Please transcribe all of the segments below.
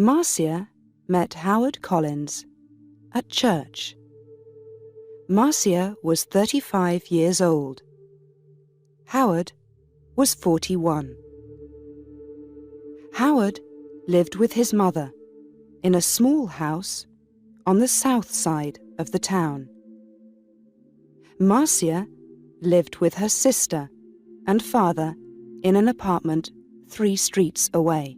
Marcia met Howard Collins at church. Marcia was 35 years old. Howard was 41. Howard lived with his mother in a small house on the south side of the town. Marcia lived with her sister and father in an apartment 3 streets away.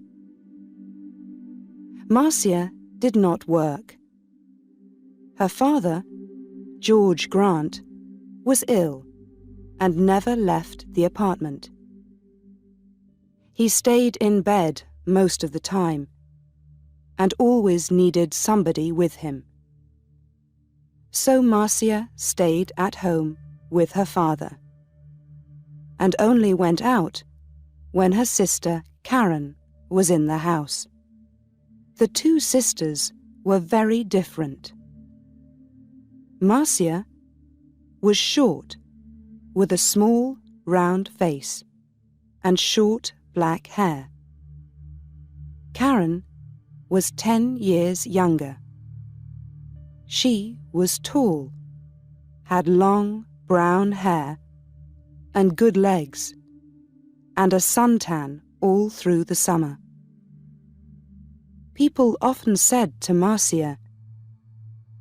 Marcia did not work. Her father, George Grant, was ill and never left the apartment. He stayed in bed most of the time and always needed somebody with him. So Marcia stayed at home with her father and only went out when her sister Karen was in the house. The 2 sisters were very different. Marcia was short, with a small, round face and short black hair. Karen was 10 years younger. She was tall, had long brown hair and good legs, and a suntan all through the summer. People often said to Marcia,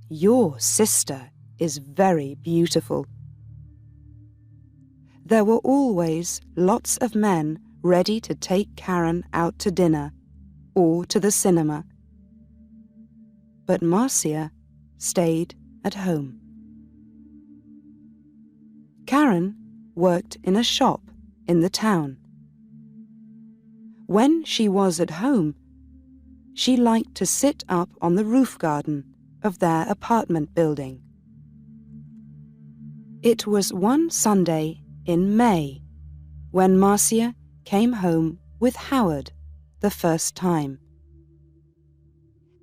"Your sister is very beautiful." There were always lots of men ready to take Karen out to dinner or to the cinema. But Marcia stayed at home. Karen worked in a shop in the town. When she was at home, she liked to sit up on the roof garden of their apartment building. It was one Sunday in May when Marcia came home with Howard the first time.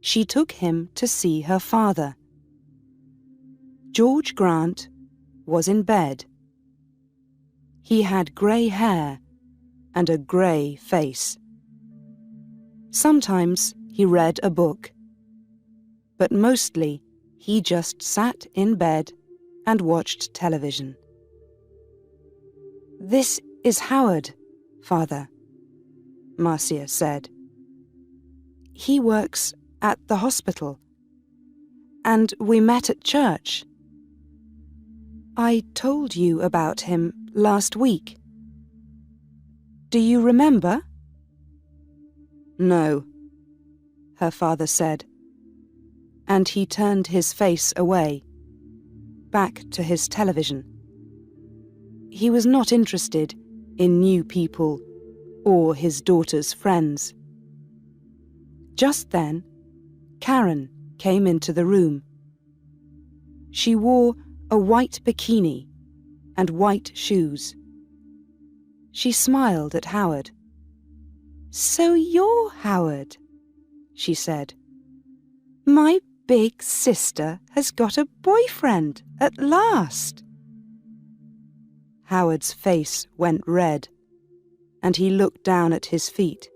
She took him to see her father. George Grant was in bed. He had grey hair and a grey face. Sometimes he read a book, but mostly he just sat in bed and watched television. "This is Howard, Father," Marcia said. "He works at the hospital, and we met at church. I told you about him last week. Do you remember?" "No," her father said, and he turned his face away, back to his television. He was not interested in new people or his daughter's friends. Just then, Karen came into the room. She wore a white bikini and white shoes. She smiled at Howard. "So you're Howard," she said. "My big sister has got a boyfriend at last." Howard's face went red, and he looked down at his feet.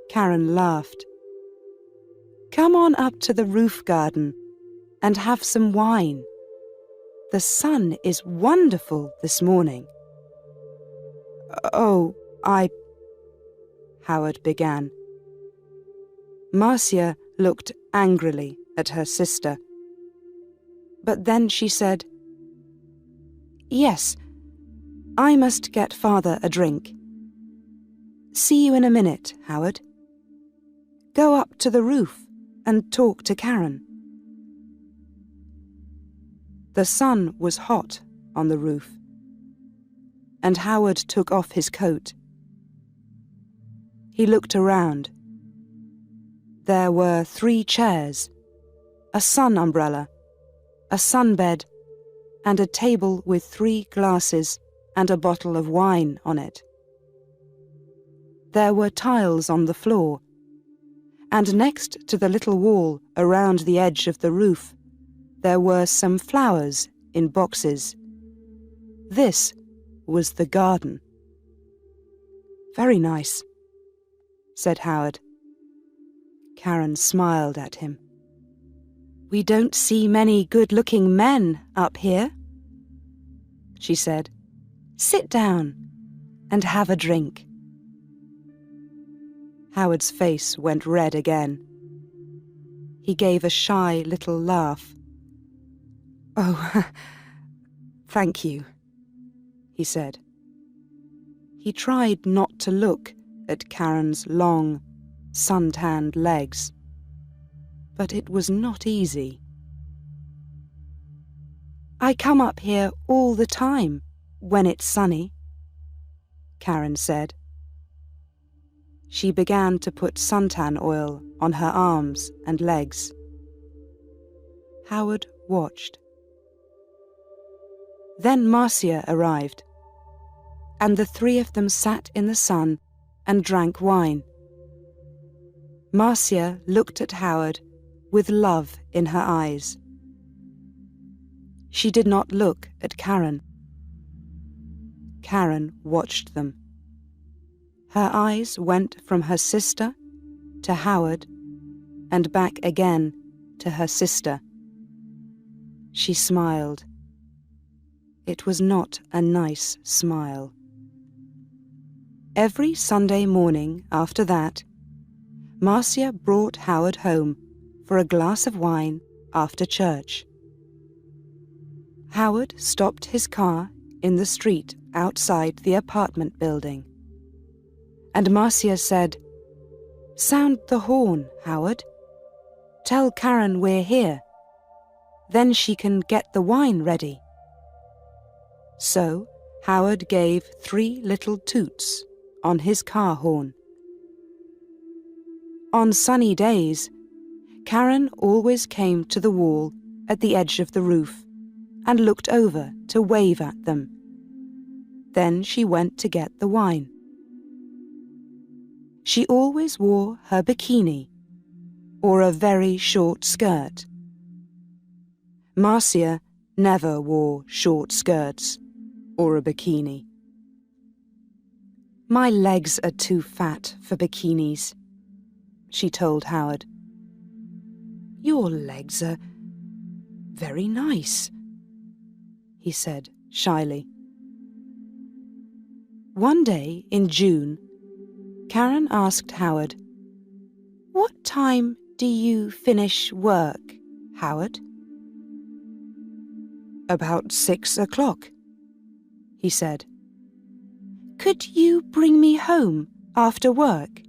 Karen laughed. "Come on up to the roof garden and have some wine. The sun is wonderful this morning." "Oh, Howard began. Marcia looked angrily at her sister. But then she said, "Yes, I must get Father a drink. See you in a minute, Howard. Go up to the roof and talk to Karen." The sun was hot on the roof, and Howard took off his coat. He looked around. There were 3 chairs, a sun umbrella, a sunbed, and a table with 3 glasses and a bottle of wine on it. There were tiles on the floor, and next to the little wall around the edge of the roof, there were some flowers in boxes. This was the garden. "Very nice," said Howard. Karen smiled at him. "We don't see many good-looking men up here," she said. "Sit down and have a drink." Howard's face went red again. He gave a shy little laugh. "Oh, thank you," he said. He tried not to look at Karen's long, sun-tanned legs, but it was not easy. "I come up here all the time when it's sunny," Karen said. She began to put suntan oil on her arms and legs. Howard watched. Then Marcia arrived, and the three of them sat in the sun and drank wine. Marcia looked at Howard with love in her eyes. She did not look at Karen. Karen watched them. Her eyes went from her sister to Howard and back again to her sister. She smiled. It was not a nice smile. Every Sunday morning after that, Marcia brought Howard home for a glass of wine after church. Howard stopped his car in the street outside the apartment building, and Marcia said, "Sound the horn, Howard. Tell Karen we're here. Then she can get the wine ready." So Howard gave 3 little toots on his car horn. On sunny days, Karen always came to the wall at the edge of the roof and looked over to wave at them. Then she went to get the wine. She always wore her bikini or a very short skirt. Marcia never wore short skirts or a bikini. "My legs are too fat for bikinis," she told Howard. "Your legs are very nice," he said shyly. One day in June, Karen asked Howard, "What time do you finish work, Howard?" "About 6 o'clock," he said. "Could you bring me home after work?"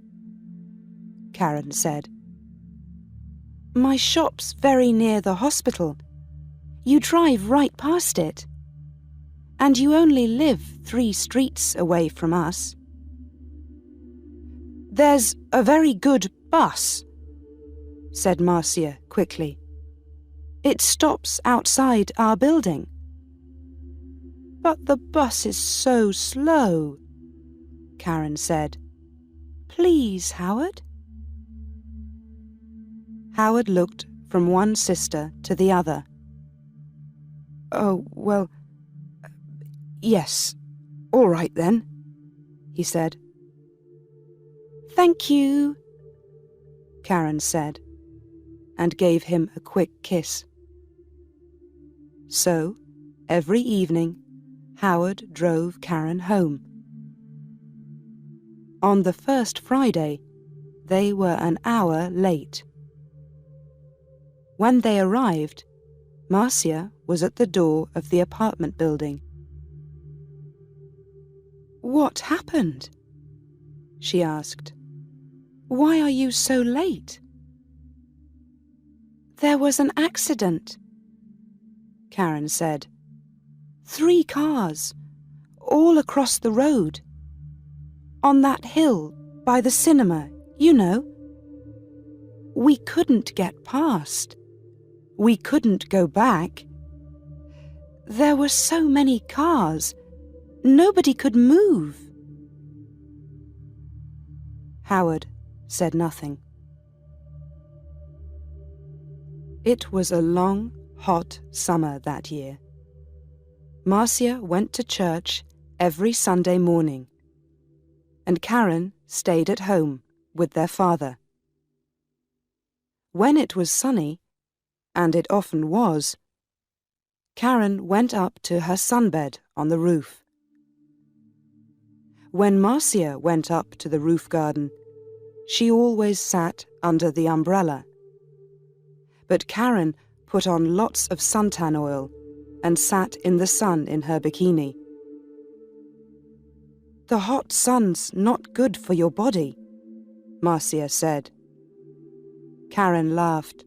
Karen said. "My shop's very near the hospital. You drive right past it. And you only live 3 streets away from us." "There's a very good bus," said Marcia quickly. "It stops outside our building." "But the bus is so slow," Karen said. "Please, Howard." Howard looked from one sister to the other. "Oh, well, yes, all right then," he said. "Thank you," Karen said, and gave him a quick kiss. So, every evening, Howard drove Karen home. On the first Friday, they were an hour late. When they arrived, Marcia was at the door of the apartment building. "What happened?" she asked. "Why are you so late?" "There was an accident," Karen said. 3 cars, all across the road. On that hill by the cinema, you know. We couldn't get past. We couldn't go back. There were so many cars, nobody could move." Howard said nothing. It was a long, hot summer that year. Marcia went to church every Sunday morning, and Karen stayed at home with their father. When it was sunny, and it often was, Karen went up to her sunbed on the roof. When Marcia went up to the roof garden, she always sat under the umbrella. But Karen put on lots of suntan oil and sat in the sun in her bikini. "The hot sun's not good for your body," Marcia said. Karen laughed.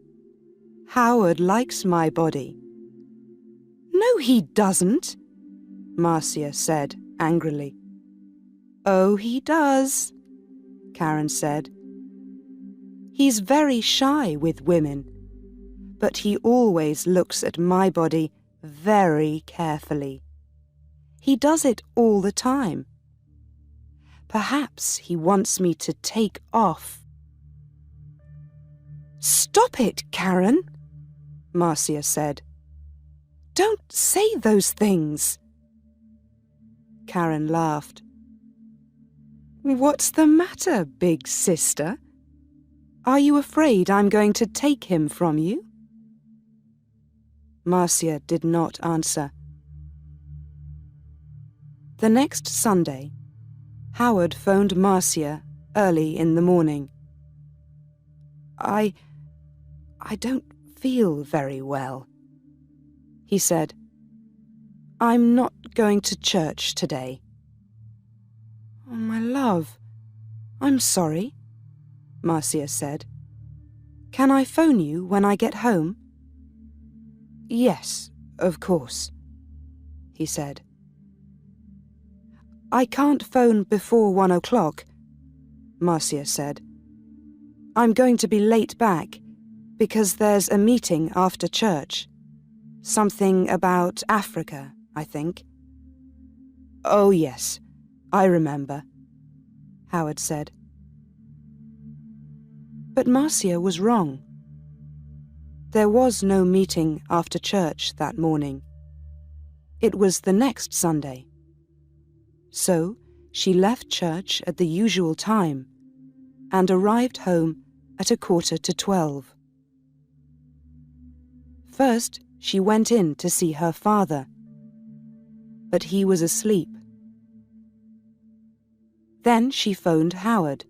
"Howard likes my body." "No, he doesn't," Marcia said angrily. "Oh, he does," Karen said. "He's very shy with women, but he always looks at my body very carefully. He does it all the time. Perhaps he wants me to take off." "Stop it, Karen," Marcia said. "Don't say those things." Karen laughed. "What's the matter, big sister? Are you afraid I'm going to take him from you?" Marcia did not answer. The next Sunday, Howard phoned Marcia early in the morning. I don't feel very well," he said. "I'm not going to church today." "Oh, my love, I'm sorry," Marcia said. "Can I phone you when I get home?" "Yes, of course," he said. "I can't phone before 1 o'clock," Marcia said. "I'm going to be late back because there's a meeting after church. Something about Africa, I think." "Oh, yes, I remember," Howard said. But Marcia was wrong. There was no meeting after church that morning. It was the next Sunday. So she left church at the usual time and arrived home at 11:45. First, she went in to see her father, but he was asleep. Then she phoned Howard,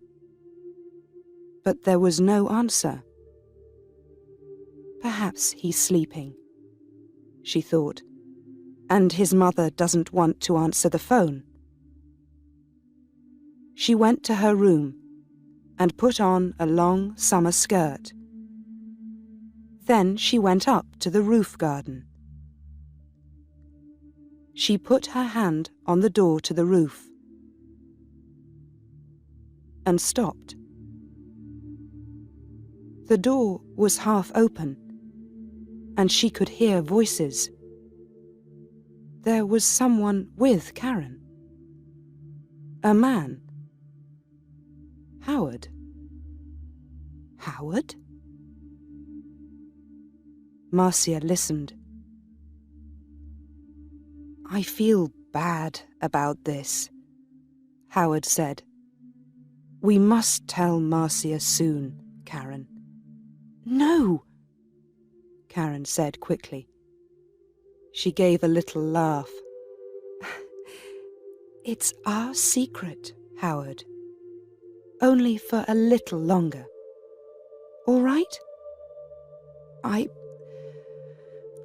but there was no answer. Perhaps he's sleeping, she thought, and his mother doesn't want to answer the phone. She went to her room and put on a long summer skirt. Then she went up to the roof garden. She put her hand on the door to the roof and stopped. The door was half open, and she could hear voices. There was someone with Karen. A man. Howard. Howard? Marcia listened. "I feel bad about this," Howard said. "We must tell Marcia soon, Karen." "No," Karen said quickly. She gave a little laugh. "It's our secret, Howard. Only for a little longer. All right?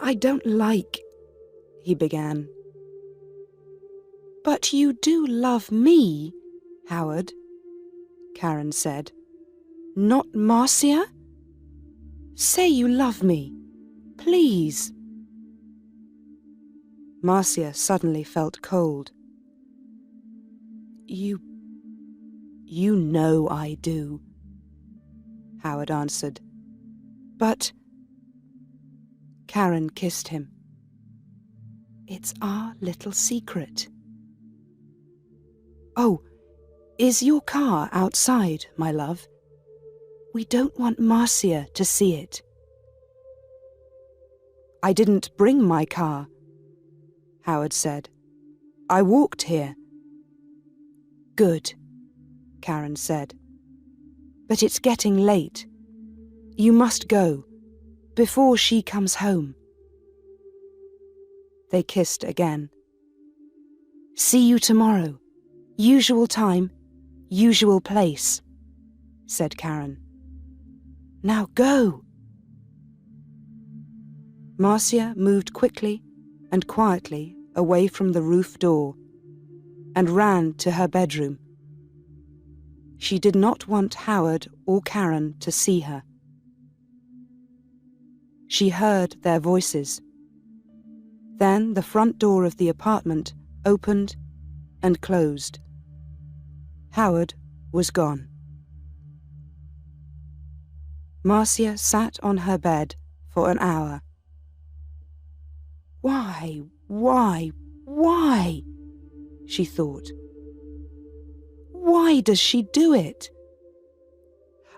I don't like," he began. "But you do love me, Howard," Karen said. "Not Marcia? Say you love me, please." Marcia suddenly felt cold. You know I do," Howard answered. "But—" Karen kissed him. "It's our little secret." "Oh, is your car outside, my love? We don't want Marcia to see it." "I didn't bring my car," Howard said. "I walked here." "Good," Karen said. "But it's getting late. You must go, before she comes home." They kissed again. "See you tomorrow. Usual time, usual place," said Karen. "Now go." Marcia moved quickly and quietly away from the roof door and ran to her bedroom. She did not want Howard or Karen to see her. She heard their voices. Then the front door of the apartment opened and closed. Howard was gone. Marcia sat on her bed for an hour. Why, she thought. Why does she do it?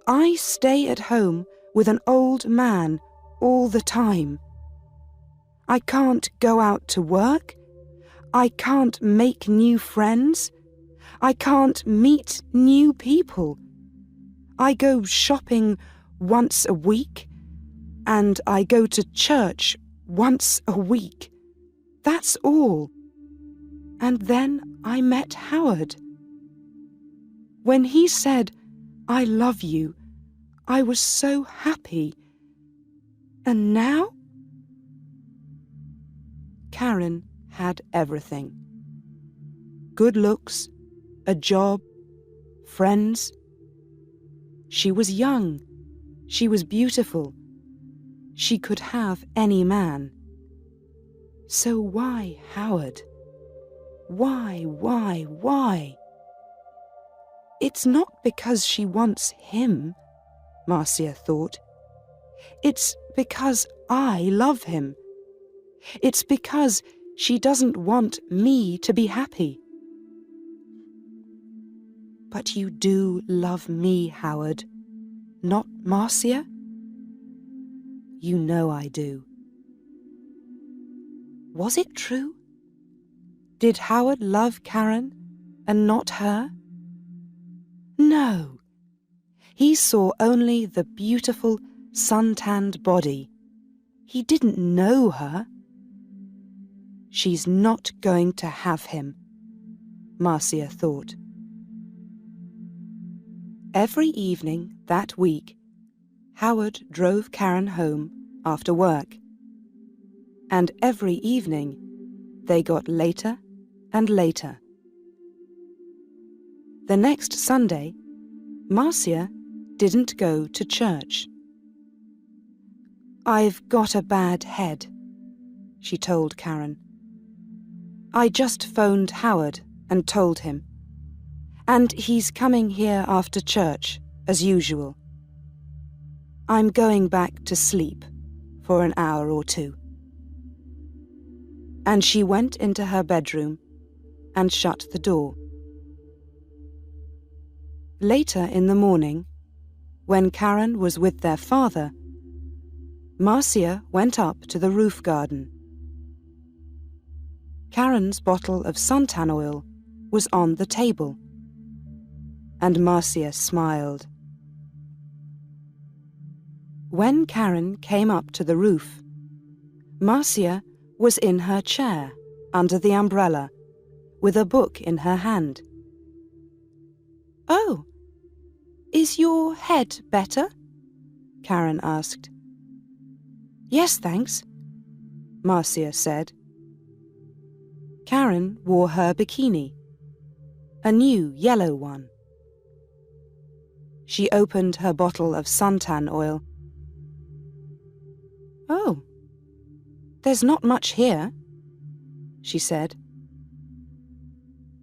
I stay at home with an old man all the time. I can't go out to work. I can't make new friends. I can't meet new people. I go shopping once a week, and I go to church once a week. That's all. And then I met Howard. When he said, "I love you," I was so happy. And now? Karen had everything. Good looks, a job, friends. She was young. She was beautiful. She could have any man. So why Howard? Why? It's not because she wants him, Marcia thought. It's because I love him. It's because she doesn't want me to be happy. But you do love me, Howard, not Marcia? You know I do. Was it true? Did Howard love Karen and not her? No. He saw only the beautiful, sun-tanned body. He didn't know her. She's not going to have him, Marcia thought. Every evening that week, Howard drove Karen home after work. And every evening, they got later and later. The next Sunday, Marcia didn't go to church. "I've got a bad head," she told Karen. "I just phoned Howard and told him. And he's coming here after church, as usual. I'm going back to sleep for an hour or two." And she went into her bedroom and shut the door. Later in the morning, when Karen was with their father, Marcia went up to the roof garden. Karen's bottle of suntan oil was on the table, and Marcia smiled. When Karen came up to the roof, Marcia was in her chair under the umbrella, with a book in her hand. "Oh, is your head better?" Karen asked. "Yes, thanks," Marcia said. Karen wore her bikini, a new yellow one. She opened her bottle of suntan oil. "Oh, there's not much here," she said.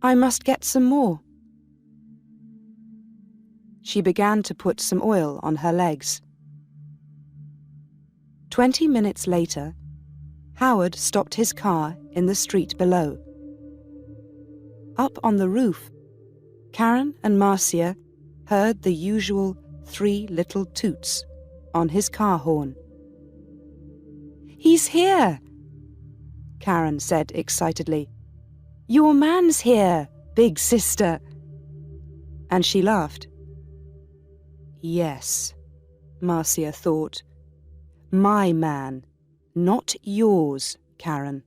"I must get some more." She began to put some oil on her legs. 20 minutes later, Howard stopped his car in the street below. Up on the roof, Karen and Marcia heard the usual 3 little toots on his car horn. "He's here," Karen said excitedly. "Your man's here, big sister." And she laughed. "Yes," Marcia thought. My man, not yours, Karen.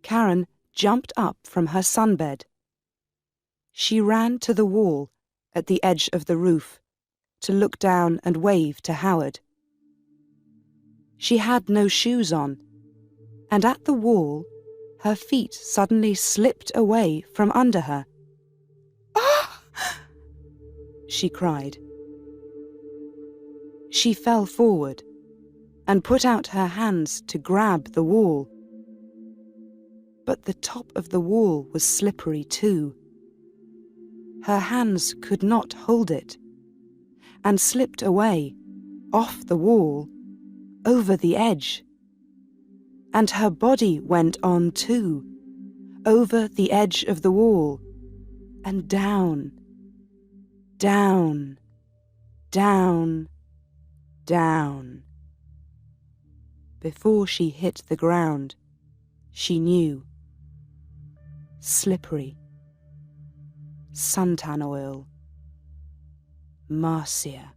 Karen jumped up from her sunbed. She ran to the wall at the edge of the roof to look down and wave to Howard. She had no shoes on, and at the wall, her feet suddenly slipped away from under her. "Ah!" she cried. She fell forward and put out her hands to grab the wall. But the top of the wall was slippery too. Her hands could not hold it, and slipped away, off the wall, over the edge. And her body went on too, over the edge of the wall, and down, down, down, down. Before she hit the ground, she knew. Slippery. Suntan oil. Marcia.